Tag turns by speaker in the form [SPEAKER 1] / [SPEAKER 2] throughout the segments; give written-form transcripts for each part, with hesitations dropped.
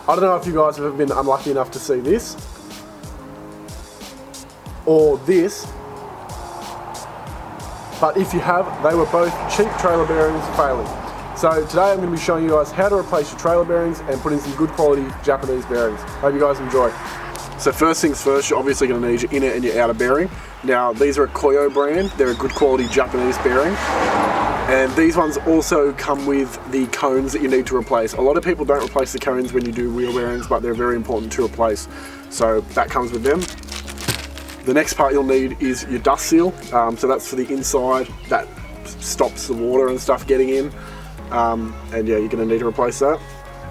[SPEAKER 1] I don't know if you guys have ever been unlucky enough to see this or this, but if you have, they were both cheap trailer bearings failing. So today I'm going to be showing you guys how to replace your trailer bearings and put in some good quality Japanese bearings. Hope you guys enjoy. So first things first, you're obviously going to need your inner and your outer bearing. Now these are a Koyo brand, they're a good quality Japanese bearing. And these ones also come with the cones that you need to replace. A lot of people don't replace the cones when you do wheel bearings, but they're very important to replace. So that comes with them. The next part you'll need is your dust seal. So that's for the inside, that stops the water and stuff getting in. And yeah, you're going to need to replace that.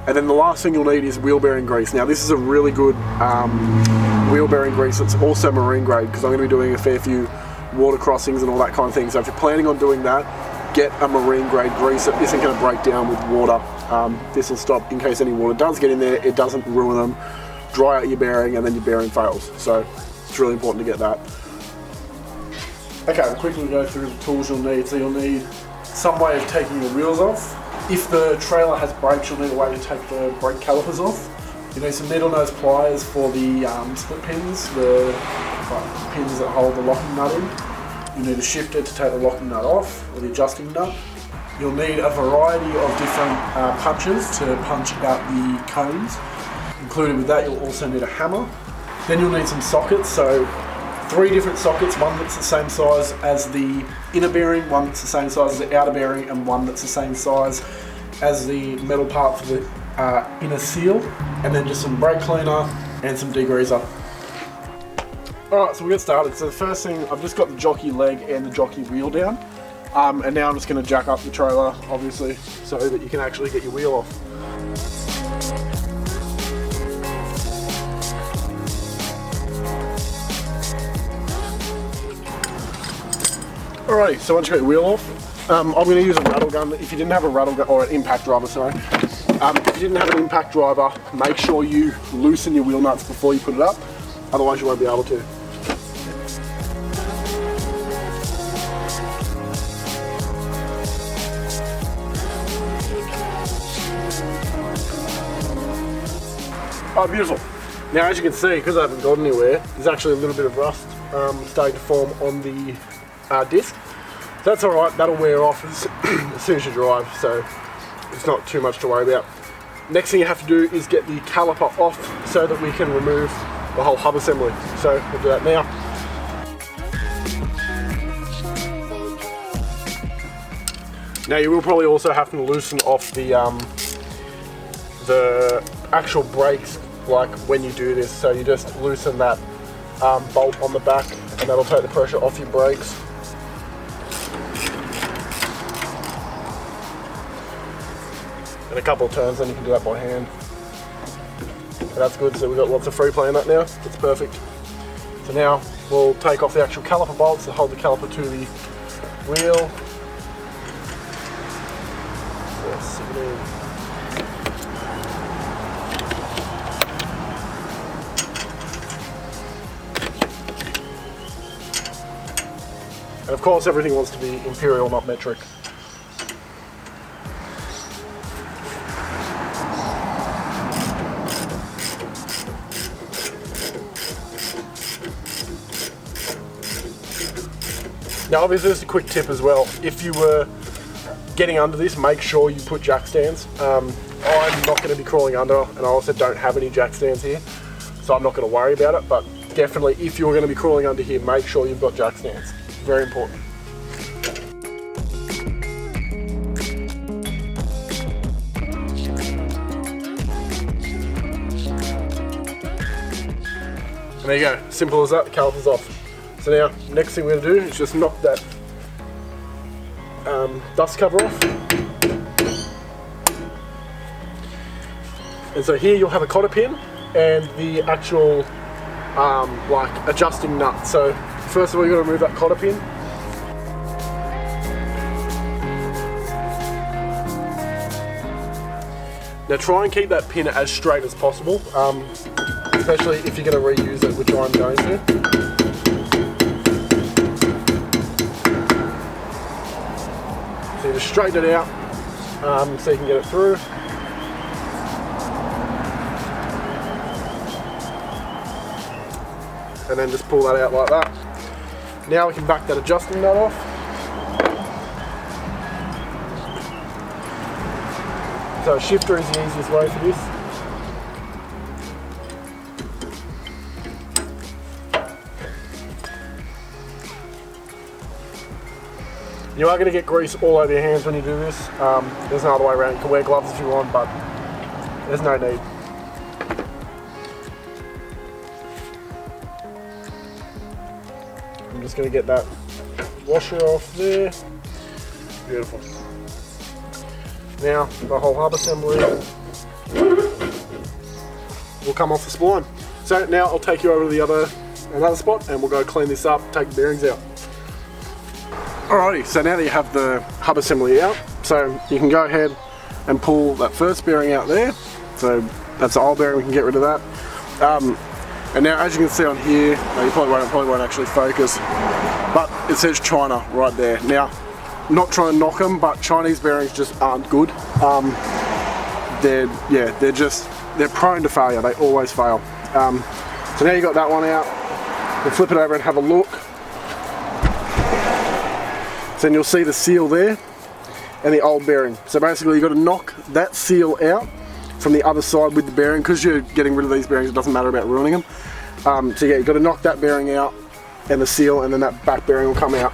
[SPEAKER 1] And then the last thing you'll need is wheel bearing grease. Now this is a really good wheel bearing grease that's also marine grade, because I'm going to be doing a fair few water crossings and all that kind of thing. So if you're planning on doing that, get a marine grade grease that isn't going to break down with water. This will stop in case any water does get in there, it doesn't ruin them, dry out your bearing, and then your bearing fails. So it's really important to get that. Okay, we'll quickly go through the tools you'll need. So you'll need some way of taking your wheels off. If the trailer has brakes, you'll need a way to take the brake calipers off. You need some needle nose pliers for the split pins, the pins that hold the locking nut in. You need a shifter to take the locking nut off, or the adjusting nut. You'll need a variety of different punches to punch out the cones. Included with that, you'll also need a hammer. Then you'll need some sockets, so 3 different sockets, one that's the same size as the inner bearing, one that's the same size as the outer bearing, and one that's the same size as the metal part for the inner seal, and then just some brake cleaner and some degreaser. Alright, so we'll get started. So the first thing, I've just got the jockey leg and the jockey wheel down, and now I'm just going to jack up the trailer, obviously, so that you can actually get your wheel off. Alrighty, so once you get your wheel off, I'm going to use a rattle gun. If you didn't have a rattle gun, or an impact driver, sorry. If you didn't have an impact driver, make sure you loosen your wheel nuts before you put it up, otherwise you won't be able to. Oh, beautiful. Now as you can see, because I haven't gone anywhere, there's actually a little bit of rust starting to form on the disc. That's alright, that'll wear off as soon as you drive, so it's not too much to worry about. Next thing you have to do is get the caliper off so that we can remove the whole hub assembly. So we'll do that now. Now you will probably also have to loosen off the actual brakes, like when you do this. So you just loosen that bolt on the back, and that'll take the pressure off your brakes. And a couple of turns, then you can do that by hand. And that's good, so we've got lots of free play in that now. That's perfect. So now we'll take off the actual caliper bolts to hold the caliper to the wheel. So stick it in. And of course everything wants to be imperial, not metric. Now obviously just a quick tip as well, if you were getting under this, make sure you put jack stands. I'm not going to be crawling under, and I also don't have any jack stands here, so I'm not going to worry about it, but definitely if you're going to be crawling under here, make sure you've got jack stands. Very important. And there you go, simple as that, the caliper's off. So now, next thing we're going to do is just knock that dust cover off. And so here you'll have a cotter pin and the actual like adjusting nut. So first of all, you're going to remove that cotter pin. Now try and keep that pin as straight as possible, especially if you're going to reuse it, which I'm going to. So you just straighten it out so you can get it through. and then just pull that out like that. Now we can back that adjusting nut off. So a shifter is the easiest way for this. You are going to get grease all over your hands when you do this. There's no other way around. You can wear gloves if you want, but there's no need. I'm just going to get that washer off there. Beautiful. Now the whole hub assembly will come off the spline. So now I'll take you over to another spot and we'll go clean this up, take the bearings out. Alrighty, so now that you have the hub assembly out, so you can go ahead and pull that first bearing out there. So that's the old bearing, we can get rid of that. And now as you can see on here, you probably won't actually focus, but it says China right there. Now, not trying to knock them, but Chinese bearings just aren't good. They're prone to failure, they always fail. So now you got that one out, we'll flip it over and have a look. So then you'll see the seal there and the old bearing. So basically you've got to knock that seal out from the other side with the bearing. Because you're getting rid of these bearings, it doesn't matter about ruining them. So yeah, you've got to knock that bearing out and the seal, and then that back bearing will come out.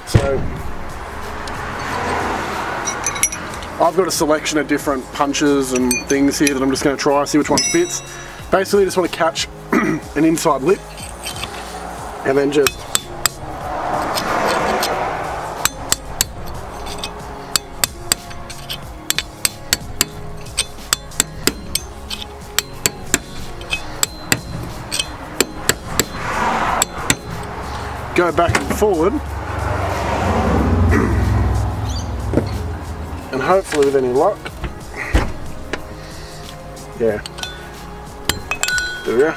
[SPEAKER 1] So I've got a selection of different punches and things here that I'm just going to try, see which one fits. Basically you just want to catch an inside lip and then just go back and forward, and hopefully with any luck, yeah, there we go.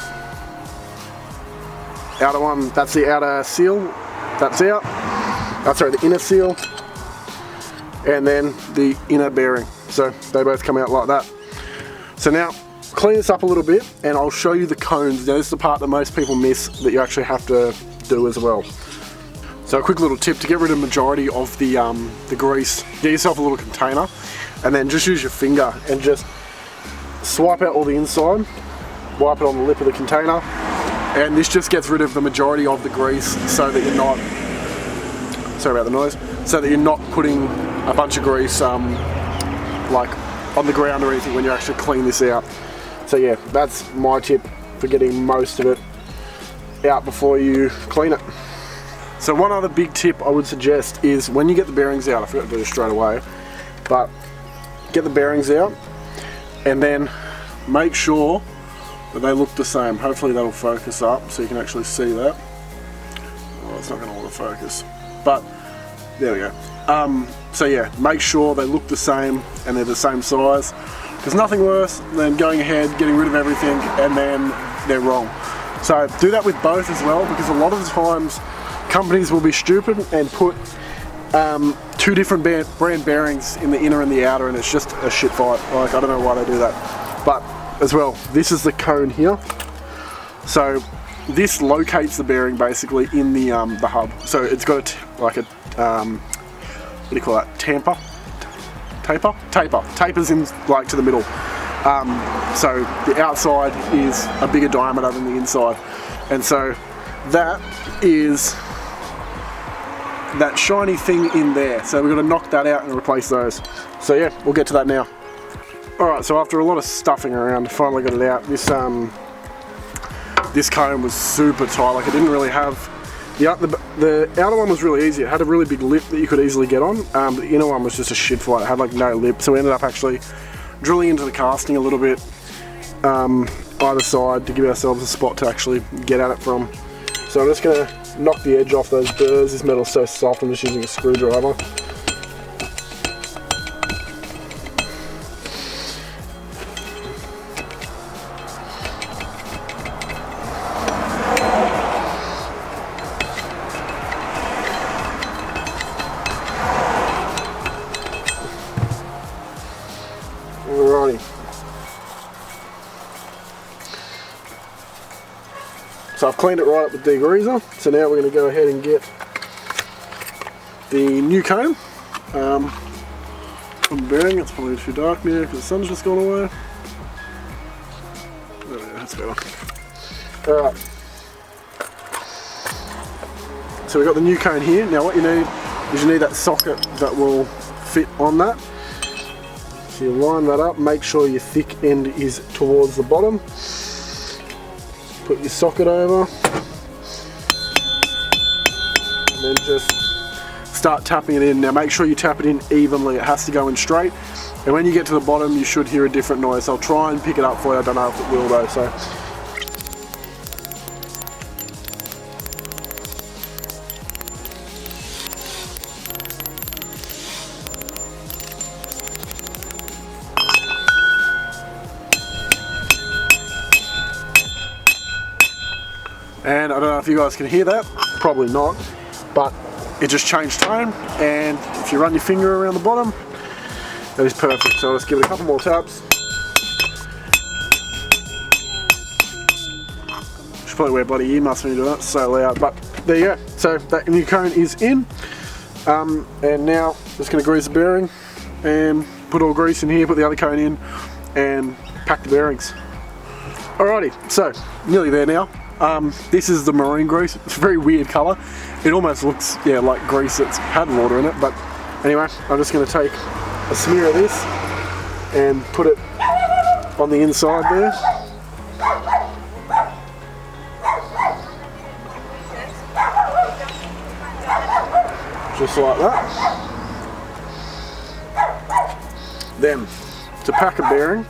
[SPEAKER 1] Outer one, that's the outer seal, that's out. That's right, the inner seal, and then the inner bearing. So they both come out like that. So now, clean this up a little bit, and I'll show you the cones. Now this is the part that most people miss that you actually have to do as well. So a quick little tip to get rid of the majority of the grease, get yourself a little container and then just use your finger and just swipe out all the inside, wipe it on the lip of the container, and this just gets rid of the majority of the grease so that you're not, sorry about the noise, so that you're not putting a bunch of grease like on the ground or anything when you actually clean this out. So yeah, that's my tip for getting most of it out before you clean it. So one other big tip I would suggest is when you get the bearings out, I forgot to do this straight away, but get the bearings out and then make sure that they look the same. Hopefully that'll focus up so you can actually see that. Oh, it's not going to autofocus, but there we go. So yeah, make sure they look the same and they're the same size. There's nothing worse than going ahead, getting rid of everything, and then they're wrong. So do that with both as well, because a lot of the times companies will be stupid and put two different brand bearings in the inner and the outer, and it's just a shit fight. Like, I don't know why they do that. But as well, this is the cone here. So this locates the bearing basically in the hub. So it's got what do you call that? Taper. Tapers in like to the middle. So the outside is a bigger diameter than the inside, and so that is that shiny thing in there. So we're going to knock that out and replace those. So yeah, we'll get to that now. Alright, so after a lot of stuffing around, finally got it out. This cone was super tight. Like, it didn't really have the outer one was really easy. It had a really big lip that you could easily get on. The inner one was just a shit fight. It had like no lip, so we ended up actually drilling into the casting a little bit either side to give ourselves a spot to actually get at it from. So I'm just going to knock the edge off those burrs. This metal's so soft, I'm just using a screwdriver. Alrighty. So I've cleaned it right up with degreaser. So now we're going to go ahead and get the new cone from the bearing. It's probably too dark now because the sun's just gone away. There we go, that's better. Alright. So we've got the new cone here. Now what you need is you need that socket that will fit on that. So you line that up, make sure your thick end is towards the bottom. Put your socket over. And then just start tapping it in. Now make sure you tap it in evenly. It has to go in straight. And when you get to the bottom, you should hear a different noise. I'll try and pick it up for you. I don't know if it will though. So. And I don't know if you guys can hear that, probably not, but it just changed tone, and if you run your finger around the bottom, that is perfect. So let's give it a couple more taps. Should probably wear bloody ear muffs when you do that, it's so loud, but there you go. So that new cone is in, and now I'm just going to grease the bearing, and put all grease in here, put the other cone in, and pack the bearings. Alrighty, so nearly there now. This is the marine grease. It's a very weird colour. It almost looks, yeah, like grease that's had water in it, but anyway, I'm just going to take a smear of this and put it on the inside there. Just like that. Then, to pack a bearing,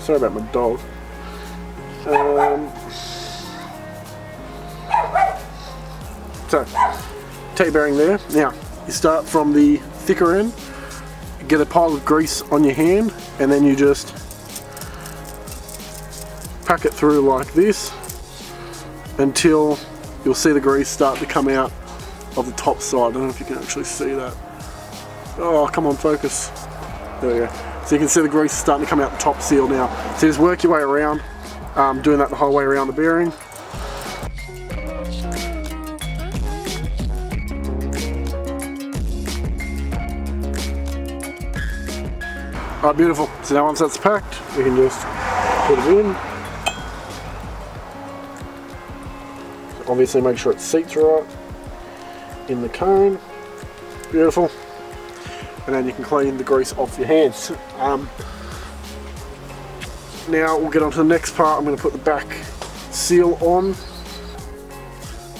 [SPEAKER 1] sorry about my dog. So, T-bearing there. Now, you start from the thicker end, get a pile of grease on your hand, and then you just pack it through like this until you'll see the grease start to come out of the top side. I don't know if you can actually see that. Oh, come on, focus. There we go. So you can see the grease starting to come out the top seal now. So just work your way around, doing that the whole way around the bearing. Alright, beautiful. So now once that's packed, we can just put it in. Obviously make sure it seats right in the cone. Beautiful. And then you can clean the grease off your hands. Now we'll get on to the next part. I'm going to put the back seal on.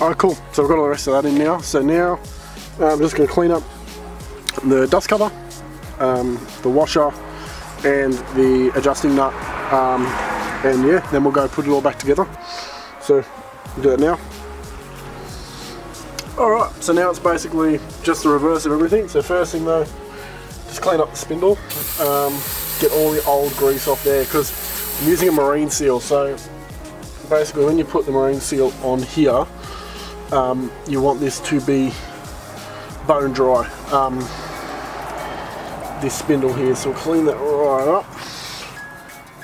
[SPEAKER 1] Alright, cool. So I've got all the rest of that in now. So now I'm just going to clean up the dust cover, the washer, and the adjusting nut, and yeah, then we'll go put it all back together. So we'll do that now. Alright, so now it's basically just the reverse of everything. So first thing though, just clean up the spindle, get all the old grease off there, because I'm using a marine seal. So basically when you put the marine seal on here, you want this to be bone dry, this spindle here. So we'll clean that right up,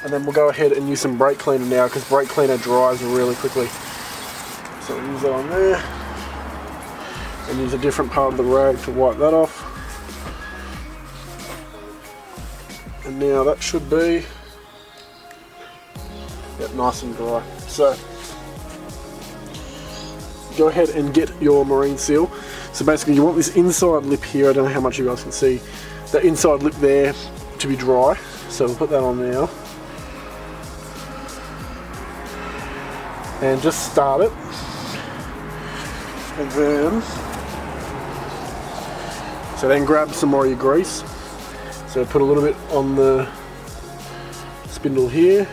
[SPEAKER 1] and then we'll go ahead and use some brake cleaner now, because brake cleaner dries really quickly. So we'll use that on there, and use a different part of the rag to wipe that off. And now that should be, yep, nice and dry. So go ahead and get your marine seal. So basically you want this inside lip here, I don't know how much you guys can see, that inside lip there to be dry. So we'll put that on now. And just start it. And then, so then grab some more of your grease. So put a little bit on the spindle here,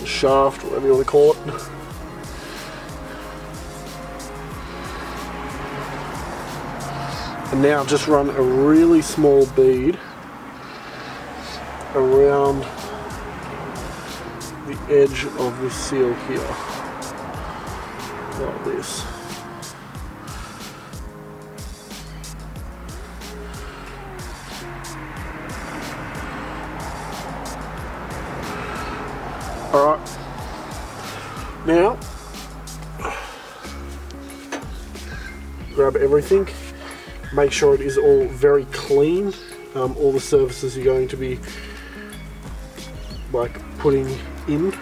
[SPEAKER 1] the shaft, whatever you want to call it. And now just run a really small bead around the edge of the seal here, like this. Alright, everything. Make sure it is all very clean. All the surfaces you're going to be like putting in.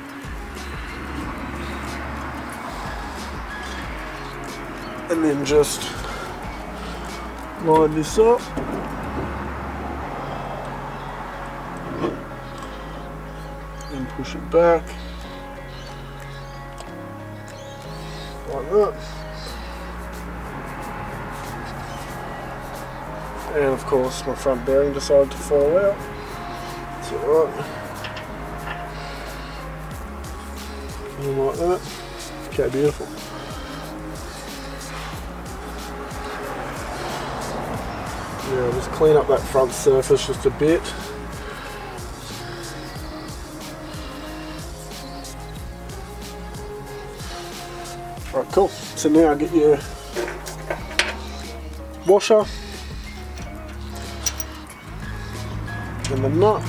[SPEAKER 1] And then just line this up. And push it back. Like that. And of course my front bearing decided to fall out. It's alright. And like that. Okay, beautiful. Yeah, I'll just clean up that front surface just a bit. Alright, cool. So now get your washer and the nut.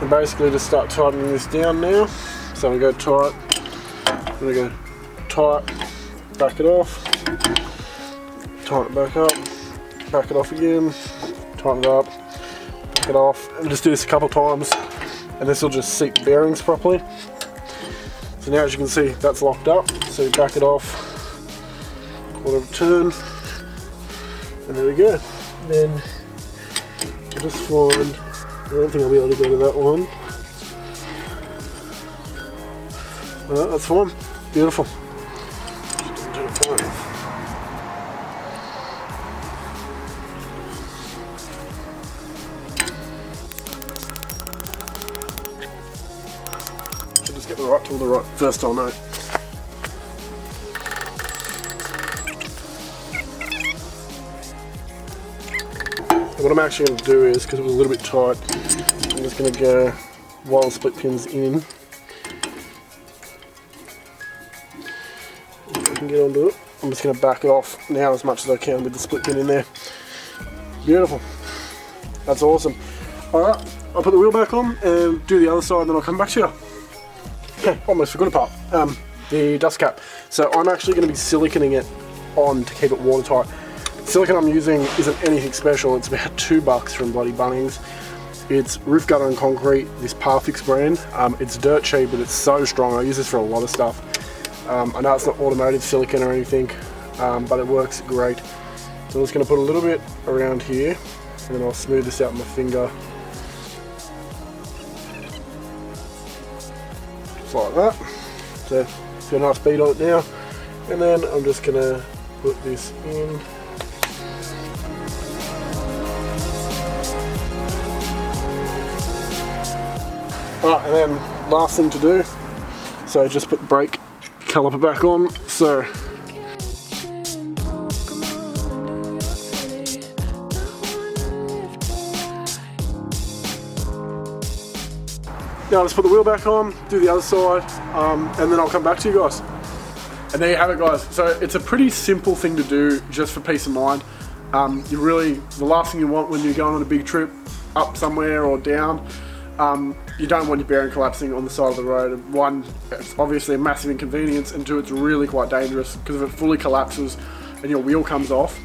[SPEAKER 1] And basically just start tightening this down now. So we go tight, I'm going to go tight, back it off, tighten it back up, back it off again, tighten it up, back it off, and just do this a couple times and this will just seat the bearings properly. So now as you can see that's locked up, so you back it off, quarter of a turn, and there we go. Then I'll just find, I don't think I'll be able to go to that one. Alright, that's fine. Beautiful. Should just get the right tool the right first time out. What I'm actually going to do is, because it was a little bit tight, I'm just going to go while the split pin's in. If I can get onto it, I'm just going to back it off now as much as I can with the split pin in there. Beautiful. That's awesome. Alright, I'll put the wheel back on and do the other side and then I'll come back to you. Almost forgot a part. The dust cap. So I'm actually going to be siliconing it on to keep it watertight. Silicone I'm using isn't anything special. It's about $2 from bloody Bunnings. It's roof gutter and concrete, this Parfix brand. It's dirt cheap, but it's so strong. I use this for a lot of stuff. I know it's not automotive silicone or anything, but it works great. So I'm just going to put a little bit around here, and then I'll smooth this out with my finger. Just like that. So it's got a nice bead on it now. And then I'm just going to put this in. Alright, and then last thing to do, so just put the brake caliper back on. So now let's put the wheel back on, do the other side, and then I'll come back to you guys. And there you have it, guys. So it's a pretty simple thing to do just for peace of mind. The last thing you want when you're going on a big trip up somewhere or down, you don't want your bearing collapsing on the side of the road. One, it's obviously a massive inconvenience, and two, it's really quite dangerous because if it fully collapses and your wheel comes off,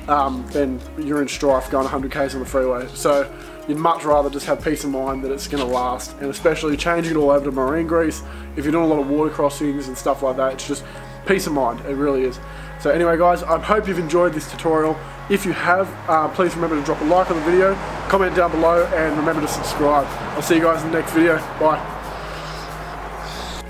[SPEAKER 1] then you're in strife going 100 k's on the freeway. So you'd much rather just have peace of mind that it's going to last, and especially changing it all over to marine grease. If you're doing a lot of water crossings and stuff like that, it's just peace of mind, it really is. So anyway guys, I hope you've enjoyed this tutorial. If you have, please remember to drop a like on the video, comment down below, and remember to subscribe. I'll see you guys in the next video. Bye.